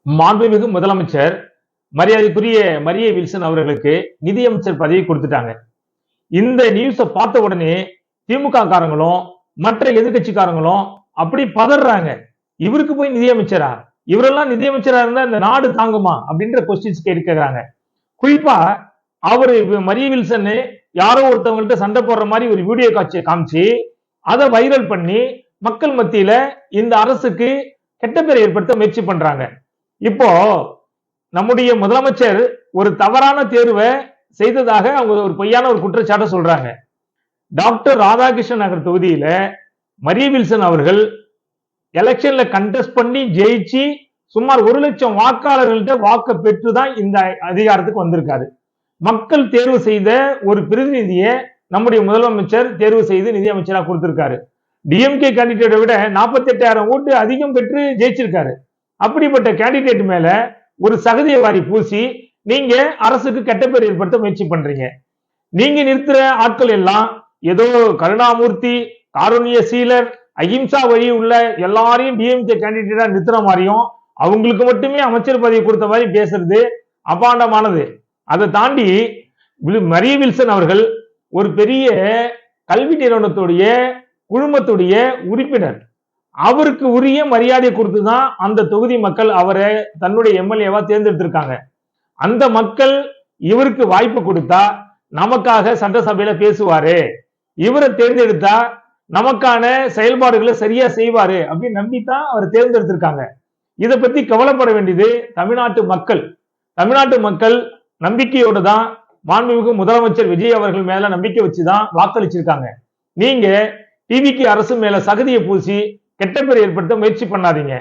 மாண்புமிகு முதலமைச்சர் மரியாதைக்குரிய மரிய வில்சன் அவர்களுக்கு நிதியமைச்சர் பதவி கொடுத்துட்டாங்க. இந்த நியூஸ பார்த்த உடனே திமுக காரங்களும் மற்ற எதிர்கட்சிக்காரங்களும் அப்படி பதறாங்க. இவருக்கு போய் நிதியமைச்சரா? இவரெல்லாம் நிதியமைச்சரா இருந்தா இந்த நாடு தாங்குமா அப்படின்ற கொஸ்டின்ஸ் கேட்கிறாங்க. குறிப்பா அவரு மரிய வில்சன் யாரோ ஒருத்தவங்கள்ட்ட சண்டை போடுற மாதிரி ஒரு வீடியோ காட்சியை காமிச்சு அதை வைரல் பண்ணி மக்கள் மத்தியில இந்த அரசுக்கு கெட்ட பேரை ஏற்படுத்த முயற்சி பண்றாங்க. இப்போ நம்முடைய முதலமைச்சர் ஒரு தவறான தேர்வை செய்ததாக அவங்க ஒரு பொய்யான ஒரு குற்றச்சாட்டை சொல்றாங்க. டாக்டர் ராதாகிருஷ்ணன் நகர் தொகுதியில மரிய வில்சன் அவர்கள் எலெக்ஷன்ல கண்டெஸ்ட் பண்ணி ஜெயிச்சு சுமார் 1,00,000 வாக்காளர்கள்ட்ட வாக்கு பெற்றுதான் இந்த அதிகாரத்துக்கு வந்திருக்காரு. மக்கள் தேர்வு செய்த ஒரு பிரதிநிதியை நம்முடைய முதலமைச்சர் தேர்வு செய்து நிதியமைச்சராக கொடுத்திருக்காரு. டிஎம்கே கேண்டிடேட்டை விட 48,000 ஓட்டு அதிகம் பெற்று ஜெயிச்சிருக்காரு. அப்படிப்பட்ட கேண்டிடேட் மேல ஒரு சகதியை வாரி பூசி நீங்க அரசுக்கு கெட்ட பேர் ஏற்படுத்த முயற்சி பண்றீங்க. நீங்க நிறுத்துற ஆட்கள் எல்லாம் ஏதோ கருணாமூர்த்தி, காருண்ய சீலர், அஹிம்சா வழி உள்ள எல்லாரையும் டிஎம்கே கேண்டிடேட்டா நிறுத்துற மாதிரியும் அவங்களுக்கு மட்டுமே அமைச்சர் பதவி கொடுத்த மாதிரி பேசுறது அபாண்டமானது. அதை தாண்டி மரிய வில்சன் அவர்கள் ஒரு பெரிய கல்வி நிறுவனத்துடைய குழுமத்துடைய உறுப்பினர். அவருக்கு உரிய மரியாதை கொடுத்துதான் அந்த தொகுதி மக்கள் அவரை தன்னுடைய எம்எல்ஏவா தேர்ந்தெடுத்திருக்காங்க. அந்த மக்கள் இவருக்கு வாய்ப்பு கொடுத்தா நமக்காக சட்டசபையில பேசுவாரு, இவரை தேர்ந்தெடுத்தா நமக்கான செயல்பாடுகளை சரியா செய்வாரு அப்படின்னு நம்பித்தான் அவர் தேர்ந்தெடுத்திருக்காங்க. இதை பத்தி கவலைப்பட வேண்டியது தமிழ்நாட்டு மக்கள். தமிழ்நாட்டு மக்கள் நம்பிக்கையோடு தான் மாண்புமிகு முதலமைச்சர் விஜய் அவர்கள் மேல நம்பிக்கை வச்சுதான் வாக்களிச்சிருக்காங்க. நீங்க டிவிக்கு அரசு மேல சகதியை பூசி கெட்ட பேர் ஏற்படுத்த முயற்சி பண்ணாதீங்க.